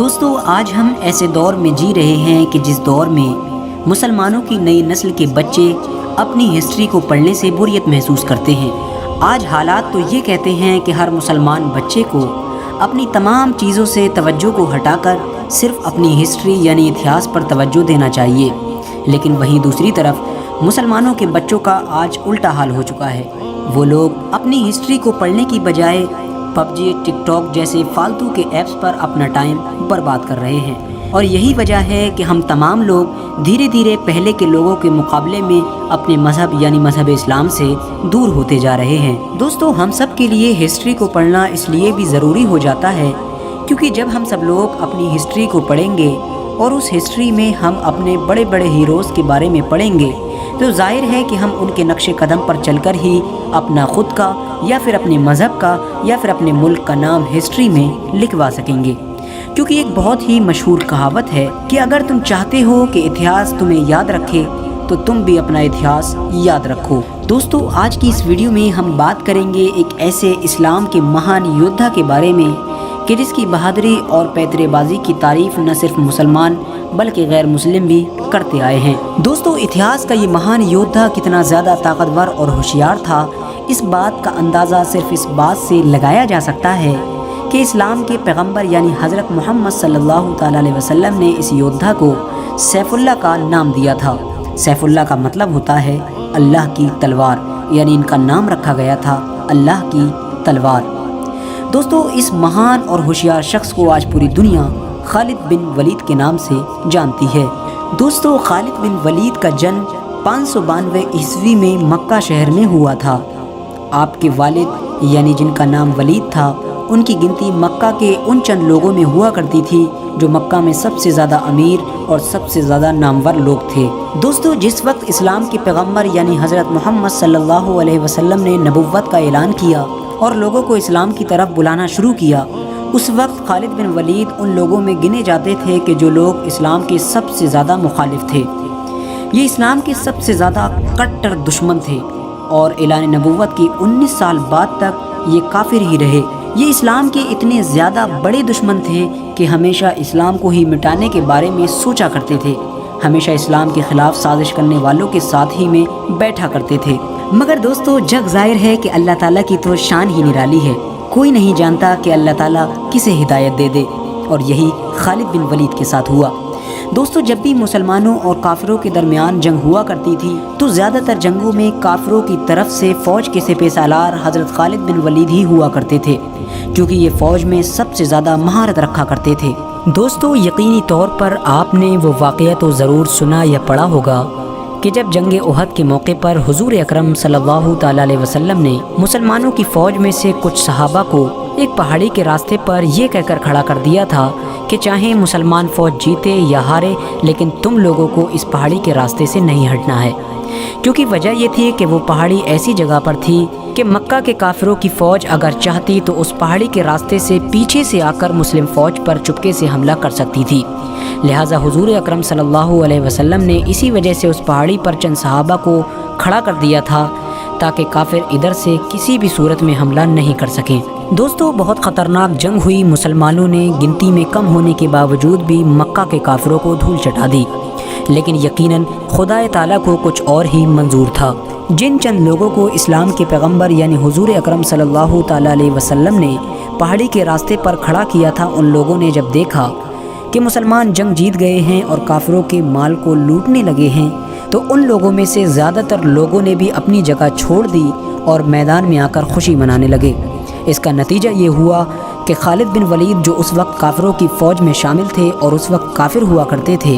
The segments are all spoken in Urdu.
دوستو آج ہم ایسے دور میں جی رہے ہیں کہ جس دور میں مسلمانوں کی نئی نسل کے بچے اپنی ہسٹری کو پڑھنے سے بوریت محسوس کرتے ہیں۔ آج حالات تو یہ کہتے ہیں کہ ہر مسلمان بچے کو اپنی تمام چیزوں سے توجہ کو ہٹا کر صرف اپنی ہسٹری یعنی اتہاس پر توجہ دینا چاہیے، لیکن وہیں دوسری طرف مسلمانوں کے بچوں کا آج الٹا حال ہو چکا ہے۔ وہ لوگ اپنی ہسٹری کو پڑھنے کی بجائے پب جی، ٹک ٹاک جیسے فالتو کے ایپس پر اپنا ٹائم برباد کر رہے ہیں، اور یہی وجہ ہے کہ ہم تمام لوگ دھیرے دھیرے پہلے کے لوگوں کے مقابلے میں اپنے مذہب یعنی مذہب اسلام سے دور ہوتے جا رہے ہیں۔ دوستو ہم سب کے لیے ہسٹری کو پڑھنا اس لیے بھی ضروری ہو جاتا ہے کیونکہ جب ہم سب لوگ اپنی ہسٹری کو پڑھیں گے اور اس ہسٹری میں ہم اپنے بڑے بڑے ہیروز کے بارے میں پڑھیں گے تو ظاہر ہے کہ ہم ان کے نقش قدم پر چل کر ہی اپنا خود کا یا پھر اپنے مذہب کا یا پھر اپنے ملک کا نام ہسٹری میں لکھوا سکیں گے، کیونکہ ایک بہت ہی مشہور کہاوت ہے کہ اگر تم چاہتے ہو کہ اتہاس تمہیں یاد رکھے تو تم بھی اپنا اتہاس یاد رکھو۔ دوستو آج کی اس ویڈیو میں ہم بات کریں گے ایک ایسے اسلام کے مہان یودھا کے بارے میں کہ جس کی بہادری اور پیترے بازی کی تعریف نہ صرف مسلمان بلکہ غیر مسلم بھی کرتے آئے ہیں۔ دوستو اتہاس کا یہ مہان یودھا کتنا زیادہ طاقتور اور ہوشیار تھا، اس بات کا اندازہ صرف اس بات سے لگایا جا سکتا ہے کہ اسلام کے پیغمبر یعنی حضرت محمد صلی اللہ تعالیٰ علیہ وسلم نے اس یودھا کو سیف اللہ کا نام دیا تھا۔ سیف اللہ کا مطلب ہوتا ہے اللہ کی تلوار، یعنی ان کا نام رکھا گیا تھا اللہ کی تلوار۔ دوستو اس مہان اور ہوشیار شخص کو آج پوری دنیا خالد بن ولید کے نام سے جانتی ہے۔ دوستو خالد بن ولید کا جنم 592 عیسوی میں مکہ شہر میں ہوا تھا۔ آپ کے والد یعنی جن کا نام ولید تھا، ان کی گنتی مکہ کے ان چند لوگوں میں ہوا کرتی تھی جو مکہ میں سب سے زیادہ امیر اور سب سے زیادہ نامور لوگ تھے۔ دوستو جس وقت اسلام کے پیغمبر یعنی حضرت محمد صلی اللہ علیہ وسلم نے نبوت کا اعلان کیا اور لوگوں کو اسلام کی طرف بلانا شروع کیا، اس وقت خالد بن ولید ان لوگوں میں گنے جاتے تھے کہ جو لوگ اسلام کے سب سے زیادہ مخالف تھے۔ یہ اسلام کے سب سے زیادہ کٹر دشمن تھے اور اعلان نبوت کی 19 سال بعد تک یہ کافر ہی رہے۔ یہ اسلام کے اتنے زیادہ بڑے دشمن تھے کہ ہمیشہ اسلام کو ہی مٹانے کے بارے میں سوچا کرتے تھے، ہمیشہ اسلام کے خلاف سازش کرنے والوں کے ساتھ ہی میں بیٹھا کرتے تھے۔ مگر دوستو جگ ظاہر ہے کہ اللہ تعالیٰ کی تو شان ہی نرالی ہے، کوئی نہیں جانتا کہ اللہ تعالیٰ کسے ہدایت دے دے، اور یہی خالد بن ولید کے ساتھ ہوا۔ دوستو جب بھی مسلمانوں اور کافروں کے درمیان جنگ ہوا کرتی تھی تو زیادہ تر جنگوں میں کافروں کی طرف سے فوج کے سپہ سالار حضرت خالد بن ولید ہی ہوا کرتے تھے، کیونکہ یہ فوج میں سب سے زیادہ مہارت رکھا کرتے تھے۔ دوستو یقینی طور پر آپ نے وہ واقعہ تو ضرور سنا یا پڑھا ہوگا کہ جب جنگ احد کے موقع پر حضور اکرم صلی اللہ تعالیٰ علیہ وسلم نے مسلمانوں کی فوج میں سے کچھ صحابہ کو ایک پہاڑی کے راستے پر یہ کہہ کر کھڑا کر دیا تھا کہ چاہے مسلمان فوج جیتے یا ہارے لیکن تم لوگوں کو اس پہاڑی کے راستے سے نہیں ہٹنا ہے، کیونکہ وجہ یہ تھی کہ وہ پہاڑی ایسی جگہ پر تھی کہ مکہ کے کافروں کی فوج اگر چاہتی تو اس پہاڑی کے راستے سے پیچھے سے آ کر مسلم فوج پر چپکے سے حملہ کر سکتی تھی۔ لہٰذا حضور اکرم صلی اللہ علیہ وسلم نے اسی وجہ سے اس پہاڑی پر چند صحابہ کو کھڑا کر دیا تھا تاکہ کافر ادھر سے کسی بھی صورت میں حملہ نہیں کر سکیں۔ دوستو بہت خطرناک جنگ ہوئی، مسلمانوں نے گنتی میں کم ہونے کے باوجود بھی مکہ کے کافروں کو دھول چٹا دی، لیکن یقیناً خدا تعالیٰ کو کچھ اور ہی منظور تھا۔ جن چند لوگوں کو اسلام کے پیغمبر یعنی حضور اکرم صلی اللہ تعالیٰ علیہ وسلم نے پہاڑی کے راستے پر کھڑا کیا تھا، ان لوگوں نے جب دیکھا کہ مسلمان جنگ جیت گئے ہیں اور کافروں کے مال کو لوٹنے لگے ہیں تو ان لوگوں میں سے زیادہ تر لوگوں نے بھی اپنی جگہ چھوڑ دی اور میدان میں آ کر خوشی منانے لگے۔ اس کا نتیجہ یہ ہوا کہ خالد بن ولید جو اس وقت کافروں کی فوج میں شامل تھے اور اس وقت کافر ہوا کرتے تھے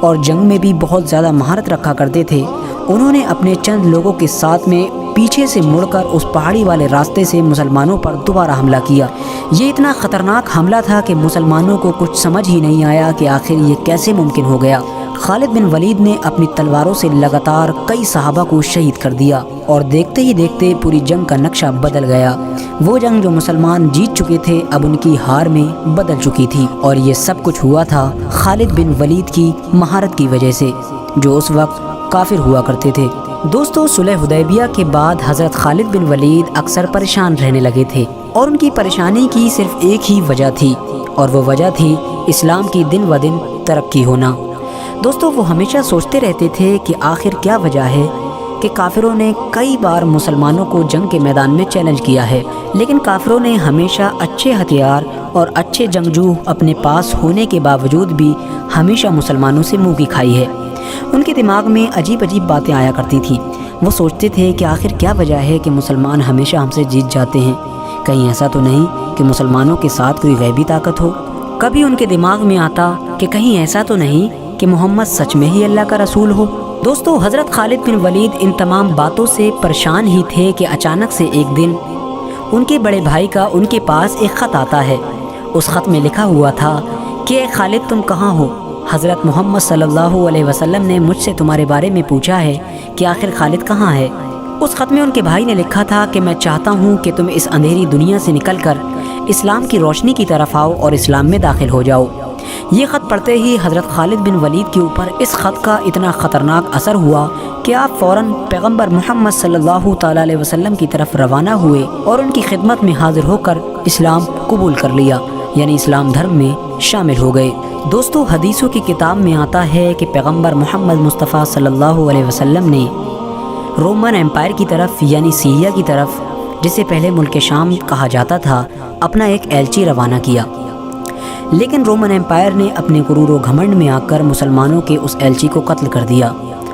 اور جنگ میں بھی بہت زیادہ مہارت رکھا کرتے تھے، انہوں نے اپنے چند لوگوں کے ساتھ میں پیچھے سے مڑ کر اس پہاڑی والے راستے سے مسلمانوں پر دوبارہ حملہ کیا۔ یہ اتنا خطرناک حملہ تھا کہ مسلمانوں کو کچھ سمجھ ہی نہیں آیا کہ آخر یہ کیسے ممکن ہو گیا۔ خالد بن ولید نے اپنی تلواروں سے لگاتار کئی صحابہ کو شہید کر دیا اور دیکھتے ہی دیکھتے پوری جنگ کا نقشہ بدل گیا۔ وہ جنگ جو مسلمان جیت چکے تھے اب ان کی ہار میں بدل چکی تھی، اور یہ سب کچھ ہوا تھا خالد بن ولید کی مہارت کی وجہ سے، جو اس وقت کافر ہوا کرتے تھے۔ دوستو صلح حدیبیہ کے بعد حضرت خالد بن ولید اکثر پریشان رہنے لگے تھے اور ان کی پریشانی کی صرف ایک ہی وجہ تھی اور وہ وجہ تھی اسلام کی دن و دن ترقی ہونا۔ دوستو وہ ہمیشہ سوچتے رہتے تھے کہ آخر کیا وجہ ہے کہ کافروں نے کئی بار مسلمانوں کو جنگ کے میدان میں چیلنج کیا ہے، لیکن کافروں نے ہمیشہ اچھے ہتھیار اور اچھے جنگجو اپنے پاس ہونے کے باوجود بھی ہمیشہ مسلمانوں سے منہ کی کھائی ہے۔ ان کے دماغ میں عجیب عجیب باتیں آیا کرتی تھیں۔ وہ سوچتے تھے کہ آخر کیا وجہ ہے کہ مسلمان ہمیشہ ہم سے جیت جاتے ہیں، کہیں ایسا تو نہیں کہ مسلمانوں کے ساتھ کوئی غیبی طاقت ہو۔ کبھی ان کے دماغ میں آتا کہ کہیں ایسا تو نہیں کہ محمد سچ میں ہی اللہ کا رسول ہو۔ دوستو حضرت خالد بن ولید ان تمام باتوں سے پریشان ہی تھے کہ اچانک سے ایک دن ان کے بڑے بھائی کا ان کے پاس ایک خط آتا ہے۔ اس خط میں لکھا ہوا تھا کہ اے خالد تم کہاں ہو؟ حضرت محمد صلی اللہ علیہ وسلم نے مجھ سے تمہارے بارے میں پوچھا ہے کہ آخر خالد کہاں ہے۔ اس خط میں ان کے بھائی نے لکھا تھا کہ میں چاہتا ہوں کہ تم اس اندھیری دنیا سے نکل کر اسلام کی روشنی کی طرف آؤ اور اسلام میں داخل ہو جاؤ۔ یہ خط پڑھتے ہی حضرت خالد بن ولید کے اوپر اس خط کا اتنا خطرناک اثر ہوا کہ آپ فوراً پیغمبر محمد صلی اللہ تعالیٰ علیہ وسلم کی طرف روانہ ہوئے اور ان کی خدمت میں حاضر ہو کر اسلام قبول کر لیا، یعنی اسلام دھرم میں شامل ہو گئے۔ دوستو حدیثوں کی کتاب میں آتا ہے کہ پیغمبر محمد مصطفیٰ صلی اللہ علیہ وسلم نے رومن امپائر کی طرف یعنی سیریا کی طرف، جسے پہلے ملک شام کہا جاتا تھا، اپنا ایک ایلچی روانہ کیا، لیکن رومن امپائر نے اپنے غرور و گھمنڈ میں آ کر مسلمانوں کے اس ایلچی کو قتل کر دیا۔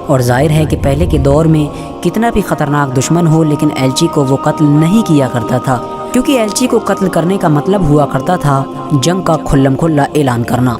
اور ظاہر ہے کہ پہلے کے دور میں کتنا بھی خطرناک دشمن ہو لیکن ایلچی کو وہ قتل نہیں کیا کرتا تھا، کیونکہ ایلچی کو قتل کرنے کا مطلب ہوا کرتا تھا جنگ کا کھلم کھلا اعلان کرنا۔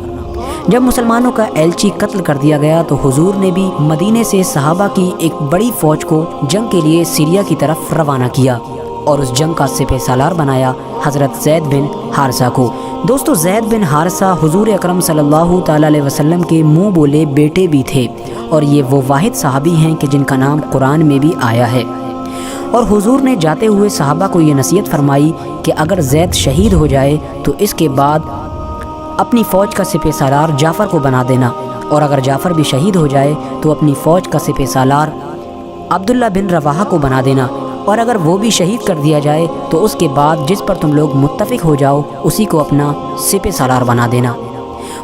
جب مسلمانوں کا ایلچی قتل کر دیا گیا تو حضور نے بھی مدینے سے صحابہ کی ایک بڑی فوج کو جنگ کے لیے سیریا کی طرف روانہ کیا اور اس جنگ کا سپہ سالار بنایا حضرت زید بن حارثہ کو۔ دوستو زید بن حارثہ حضور اکرم صلی اللہ تعالیٰ علیہ وسلم کے منہ بولے بیٹے بھی تھے اور یہ وہ واحد صحابی ہیں کہ جن کا نام قرآن میں بھی آیا ہے۔ اور حضور نے جاتے ہوئے صحابہ کو یہ نصیحت فرمائی کہ اگر زید شہید ہو جائے تو اس کے بعد اپنی فوج کا سپہ سالار جعفر کو بنا دینا، اور اگر جعفر بھی شہید ہو جائے تو اپنی فوج کا سپہ سالار عبداللہ بن رواحہ کو بنا دینا، اور اگر وہ بھی شہید کر دیا جائے تو اس کے بعد جس پر تم لوگ متفق ہو جاؤ اسی کو اپنا سپہ سالار بنا دینا۔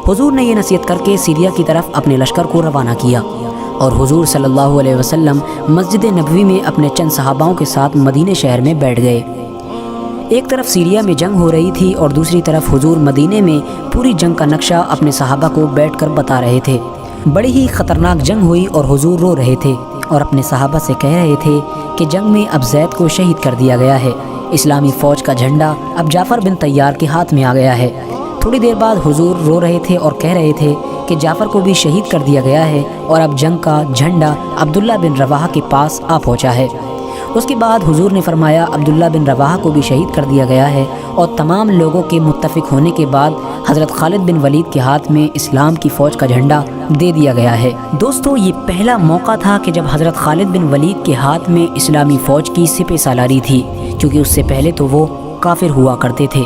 حضور نے یہ نصیحت کر کے سیریا کی طرف اپنے لشکر کو روانہ کیا اور حضور صلی اللہ علیہ وسلم مسجد نبوی میں اپنے چند صحاباؤں کے ساتھ مدینہ شہر میں بیٹھ گئے۔ ایک طرف سیریا میں جنگ ہو رہی تھی اور دوسری طرف حضور مدینے میں پوری جنگ کا نقشہ اپنے صحابہ کو بیٹھ کر بتا رہے تھے۔ بڑی ہی خطرناک جنگ ہوئی اور حضور رو رہے تھے اور اپنے صحابہ سے کہہ رہے تھے کہ جنگ میں اب زید کو شہید کر دیا گیا ہے، اسلامی فوج کا جھنڈا اب جعفر بن طیار کے ہاتھ میں آ گیا ہے۔ تھوڑی دیر بعد حضور رو رہے تھے اور کہہ رہے تھے کہ جعفر کو بھی شہید کر دیا گیا ہے اور اب جنگ کا جھنڈا عبداللہ بن رواحہ کے پاس آ پہنچا ہے۔ اس کے بعد حضور نے فرمایا عبداللہ بن رواحہ کو بھی شہید کر دیا گیا ہے، اور تمام لوگوں کے متفق ہونے کے بعد حضرت خالد بن ولید کے ہاتھ میں اسلام کی فوج کا جھنڈا دے دیا گیا ہے۔ دوستو یہ پہلا موقع تھا کہ جب حضرت خالد بن ولید کے ہاتھ میں اسلامی فوج کی سپہ سالاری تھی، کیونکہ اس سے پہلے تو وہ کافر ہوا کرتے تھے۔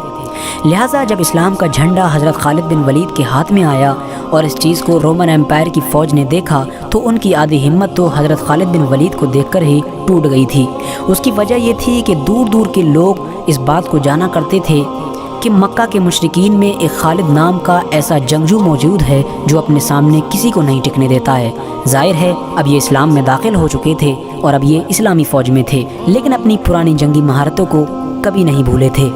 لہٰذا جب اسلام کا جھنڈا حضرت خالد بن ولید کے ہاتھ میں آیا اور اس چیز کو رومن امپائر کی فوج نے دیکھا تو ان کی آدھی ہمت تو حضرت خالد بن ولید کو دیکھ کر ہی ٹوٹ گئی تھی۔ اس کی وجہ یہ تھی کہ دور دور کے لوگ اس بات کو جانا کرتے تھے کہ مکہ کے مشرکین میں ایک خالد نام کا ایسا جنگجو موجود ہے جو اپنے سامنے کسی کو نہیں ٹکنے دیتا ہے۔ ظاہر ہے اب یہ اسلام میں داخل ہو چکے تھے اور اب یہ اسلامی فوج میں تھے، لیکن اپنی پرانی جنگی مہارتوں کو کبھی نہیں بھولے تھے۔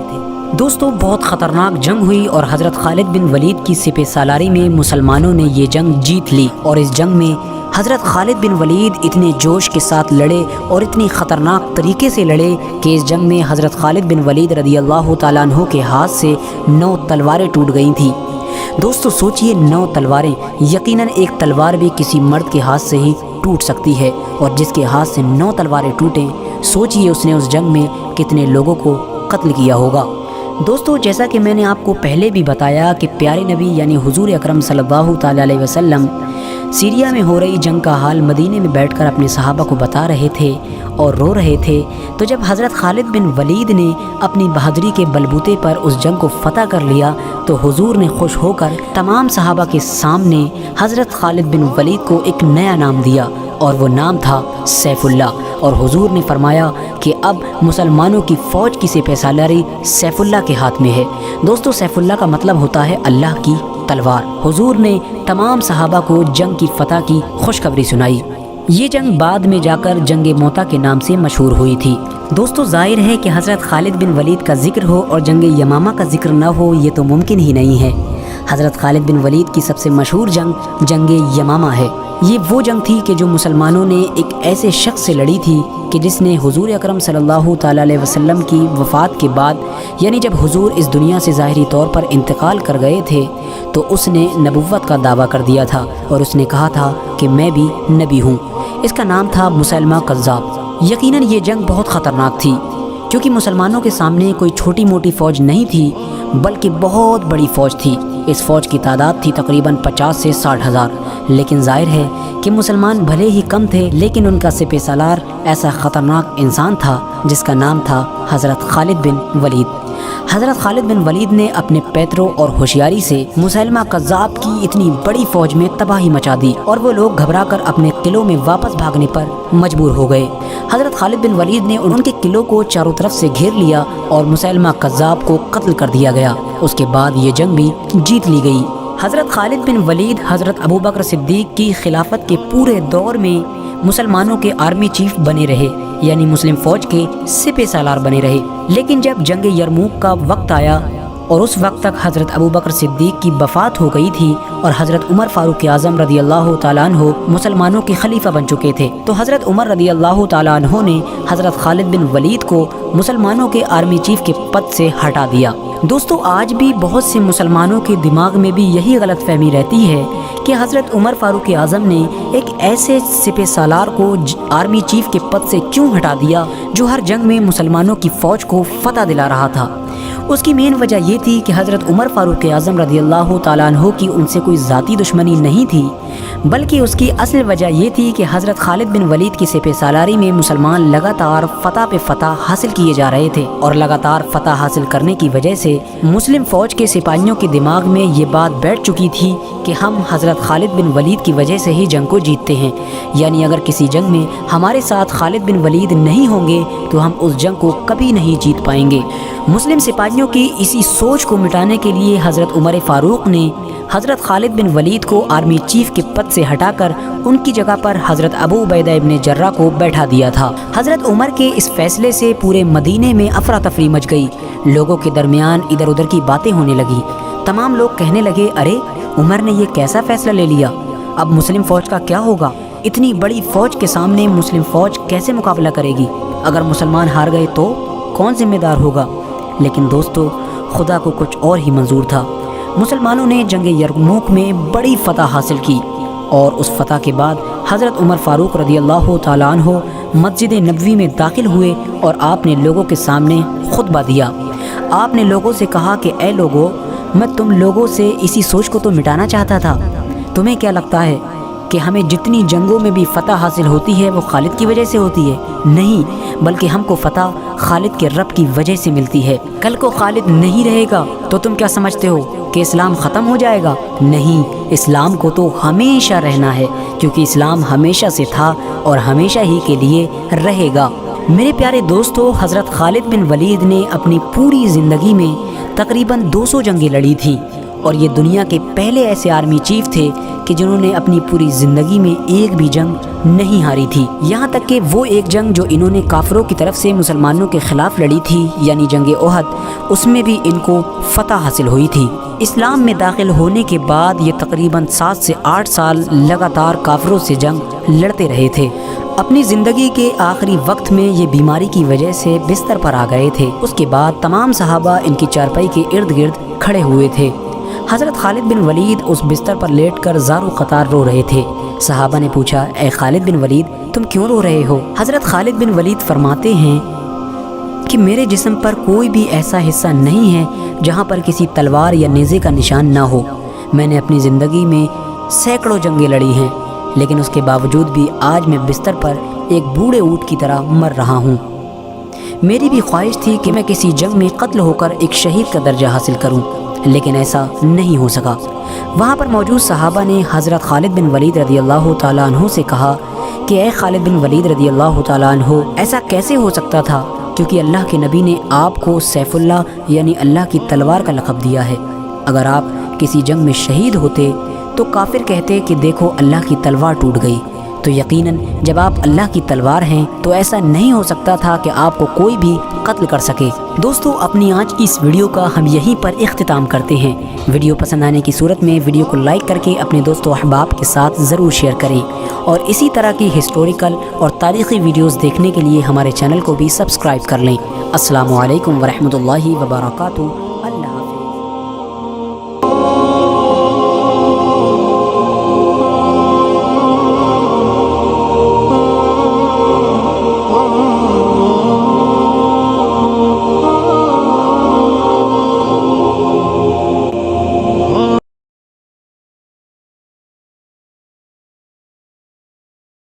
دوستو بہت خطرناک جنگ ہوئی اور حضرت خالد بن ولید کی سپہ سالاری میں مسلمانوں نے یہ جنگ جیت لی، اور اس جنگ میں حضرت خالد بن ولید اتنے جوش کے ساتھ لڑے اور اتنی خطرناک طریقے سے لڑے کہ اس جنگ میں حضرت خالد بن ولید رضی اللہ تعالیٰ عنہ کے ہاتھ سے 9 تلواریں ٹوٹ گئی تھیں۔ دوستو سوچئے 9 تلواریں، یقیناً ایک تلوار بھی کسی مرد کے ہاتھ سے ہی ٹوٹ سکتی ہے، اور جس کے ہاتھ سے 9 تلواریں ٹوٹیں، سوچئے اس نے اس جنگ میں کتنے لوگوں کو قتل کیا ہوگا۔ دوستو جیسا کہ میں نے آپ کو پہلے بھی بتایا کہ پیارے نبی یعنی حضور اکرم صلی اللہ تعالیٰ علیہ وسلم سیریا میں ہو رہی جنگ کا حال مدینے میں بیٹھ کر اپنے صحابہ کو بتا رہے تھے اور رو رہے تھے، تو جب حضرت خالد بن ولید نے اپنی بہادری کے بلبوتے پر اس جنگ کو فتح کر لیا تو حضور نے خوش ہو کر تمام صحابہ کے سامنے حضرت خالد بن ولید کو ایک نیا نام دیا اور وہ نام تھا سیف اللہ، اور حضور نے فرمایا کہ اب مسلمانوں کی فوج کی سپہ سالاری سیف اللہ کے ہاتھ میں ہے۔ دوستو، سیف اللہ کا مطلب ہوتا ہے اللہ کی تلوار۔ حضور نے تمام صحابہ کو جنگ کی فتح کی خوشخبری سنائی۔ یہ جنگ بعد میں جا کر جنگ موتا کے نام سے مشہور ہوئی تھی۔ دوستو، ظاہر ہے کہ حضرت خالد بن ولید کا ذکر ہو اور جنگ یمامہ کا ذکر نہ ہو، یہ تو ممکن ہی نہیں ہے۔ حضرت خالد بن ولید کی سب سے مشہور جنگ یمامہ ہے۔ یہ وہ جنگ تھی کہ جو مسلمانوں نے ایک ایسے شخص سے لڑی تھی کہ جس نے حضور اکرم صلی اللہ تعالیٰ علیہ وسلم کی وفات کے بعد، یعنی جب حضور اس دنیا سے ظاہری طور پر انتقال کر گئے تھے، تو اس نے نبوت کا دعویٰ کر دیا تھا اور اس نے کہا تھا کہ میں بھی نبی ہوں۔ اس کا نام تھا مسیلمہ کذاب۔ یقیناً یہ جنگ بہت خطرناک تھی، کیونکہ مسلمانوں کے سامنے کوئی چھوٹی موٹی فوج نہیں تھی، بلکہ بہت بڑی فوج تھی۔ اس فوج کی تعداد تھی تقریباً 50 سے 60 ہزار، لیکن ظاہر ہے کہ مسلمان بھلے ہی کم تھے، لیکن ان کا سپہ سالار ایسا خطرناک انسان تھا جس کا نام تھا حضرت خالد بن ولید۔ حضرت خالد بن ولید نے اپنے پیتروں اور ہوشیاری سے مسیلمہ کذاب کی اتنی بڑی فوج میں تباہی مچا دی، اور وہ لوگ گھبرا کر اپنے قلعوں میں واپس بھاگنے پر مجبور ہو گئے۔ حضرت خالد بن ولید نے ان کے قلعوں کو چاروں طرف سے گھیر لیا اور مسیلمہ کذاب کو قتل کر دیا گیا۔ اس کے بعد یہ جنگ بھی جیت لی گئی۔ حضرت خالد بن ولید حضرت ابوبکر صدیق کی خلافت کے پورے دور میں مسلمانوں کے آرمی چیف بنے رہے، یعنی مسلم فوج کے سپہ سالار بنے رہے۔ لیکن جب جنگ یرموک کا وقت آیا اور اس وقت تک حضرت ابوبکر صدیق کی وفات ہو گئی تھی اور حضرت عمر فاروق اعظم رضی اللہ تعالیٰ عنہ مسلمانوں کے خلیفہ بن چکے تھے، تو حضرت عمر رضی اللہ تعالیٰ عنہ نے حضرت خالد بن ولید کو مسلمانوں کے آرمی چیف کے پد سے ہٹا دیا۔ دوستو، آج بھی بہت سے مسلمانوں کے دماغ میں بھی یہی غلط فہمی رہتی ہے کہ حضرت عمر فاروق اعظم نے ایک ایسے سپہ سالار کو آرمی چیف کے پد سے کیوں ہٹا دیا جو ہر جنگ میں مسلمانوں کی فوج کو فتح دلا رہا تھا۔ اس کی مین وجہ یہ تھی کہ حضرت عمر فاروق اعظم رضی اللہ تعالیٰ عنہ کی ان سے کوئی ذاتی دشمنی نہیں تھی، بلکہ اس کی اصل وجہ یہ تھی کہ حضرت خالد بن ولید کی سپہ سالاری میں مسلمان لگاتار فتح پہ فتح حاصل کیے جا رہے تھے، اور لگاتار فتح حاصل کرنے کی وجہ سے مسلم فوج کے سپاہیوں کے دماغ میں یہ بات بیٹھ چکی تھی کہ ہم حضرت خالد بن ولید کی وجہ سے ہی جنگ کو جیتتے ہیں، یعنی اگر کسی جنگ میں ہمارے ساتھ خالد بن ولید نہیں ہوں گے تو ہم اس جنگ کو کبھی نہیں جیت پائیں گے۔ مسلم سپاہیوں کی اسی سوچ کو مٹانے کے لیے حضرت عمر فاروق نے حضرت خالد بن ولید کو آرمی چیف کے پد سے ہٹا کر ان کی جگہ پر حضرت ابو عبیدہ ابن جراح کو بیٹھا دیا تھا۔ حضرت عمر کے اس فیصلے سے پورے مدینے میں افراتفری مچ گئی، لوگوں کے درمیان ادھر ادھر کی باتیں ہونے لگی۔ تمام لوگ کہنے لگے، ارے عمر نے یہ کیسا فیصلہ لے لیا، اب مسلم فوج کا کیا ہوگا؟ اتنی بڑی فوج کے سامنے مسلم فوج کیسے مقابلہ کرے گی؟ اگر مسلمان ہار گئے تو کون ذمہ دار ہوگا؟ لیکن دوستو، خدا کو کچھ اور ہی منظور تھا۔ مسلمانوں نے جنگ یرموک میں بڑی فتح حاصل کی، اور اس فتح کے بعد حضرت عمر فاروق رضی اللہ تعالیٰ عنہ مسجد نبوی میں داخل ہوئے اور آپ نے لوگوں کے سامنے خطبہ دیا۔ آپ نے لوگوں سے کہا کہ اے لوگو، میں تم لوگوں سے اسی سوچ کو تو مٹانا چاہتا تھا۔ تمہیں کیا لگتا ہے کہ ہمیں جتنی جنگوں میں بھی فتح حاصل ہوتی ہے وہ خالد کی وجہ سے ہوتی ہے؟ نہیں، بلکہ ہم کو فتح خالد کے رب کی وجہ سے ملتی ہے۔ کل کو خالد نہیں رہے گا تو تم کیا سمجھتے ہو کہ اسلام ختم ہو جائے گا؟ نہیں، اسلام کو تو ہمیشہ رہنا ہے، کیونکہ اسلام ہمیشہ سے تھا اور ہمیشہ ہی کے لیے رہے گا۔ میرے پیارے دوستو، حضرت خالد بن ولید نے اپنی پوری زندگی میں تقریباً 200 جنگیں لڑی تھیں، اور یہ دنیا کے پہلے ایسے آرمی چیف تھے کہ جنہوں نے اپنی پوری زندگی میں ایک بھی جنگ نہیں ہاری تھی۔ یہاں تک کہ وہ ایک جنگ جو انہوں نے کافروں کی طرف سے مسلمانوں کے خلاف لڑی تھی، یعنی جنگ احد، اس میں بھی ان کو فتح حاصل ہوئی تھی۔ اسلام میں داخل ہونے کے بعد یہ تقریباً 7 سے 8 سال لگاتار کافروں سے جنگ لڑتے رہے تھے۔ اپنی زندگی کے آخری وقت میں یہ بیماری کی وجہ سے بستر پر آ گئے تھے۔ اس کے بعد تمام صحابہ ان کی چارپائی کے ارد گرد کھڑے ہوئے تھے۔ حضرت خالد بن ولید اس بستر پر لیٹ کر زار و قطار رو رہے تھے۔ صحابہ نے پوچھا، اے خالد بن ولید، تم کیوں رو رہے ہو؟ حضرت خالد بن ولید فرماتے ہیں کہ میرے جسم پر کوئی بھی ایسا حصہ نہیں ہے جہاں پر کسی تلوار یا نیزے کا نشان نہ ہو۔ میں نے اپنی زندگی میں سینکڑوں جنگیں لڑی ہیں، لیکن اس کے باوجود بھی آج میں بستر پر ایک بوڑھے اونٹ کی طرح مر رہا ہوں۔ میری بھی خواہش تھی کہ میں کسی جنگ میں قتل ہو کر ایک شہید کا درجہ حاصل کروں، لیکن ایسا نہیں ہو سکا۔ وہاں پر موجود صحابہ نے حضرت خالد بن ولید رضی اللہ تعالیٰ عنہ سے کہا کہ اے خالد بن ولید رضی اللہ تعالیٰ عنہ، ایسا کیسے ہو سکتا تھا، کیونکہ اللہ کے نبی نے آپ کو سیف اللہ یعنی اللہ کی تلوار کا لقب دیا ہے۔ اگر آپ کسی جنگ میں شہید ہوتے تو کافر کہتے کہ دیکھو اللہ کی تلوار ٹوٹ گئی، تو یقیناً جب آپ اللہ کی تلوار ہیں تو ایسا نہیں ہو سکتا تھا کہ آپ کو کوئی بھی قتل کر سکے۔ دوستو، اپنی آج کی اس ویڈیو کا ہم یہیں پر اختتام کرتے ہیں۔ ویڈیو پسند آنے کی صورت میں ویڈیو کو لائک کر کے اپنے دوستوں احباب کے ساتھ ضرور شیئر کریں، اور اسی طرح کی ہسٹوریکل اور تاریخی ویڈیوز دیکھنے کے لیے ہمارے چینل کو بھی سبسکرائب کر لیں۔ السلام علیکم ورحمۃ اللہ وبرکاتہ۔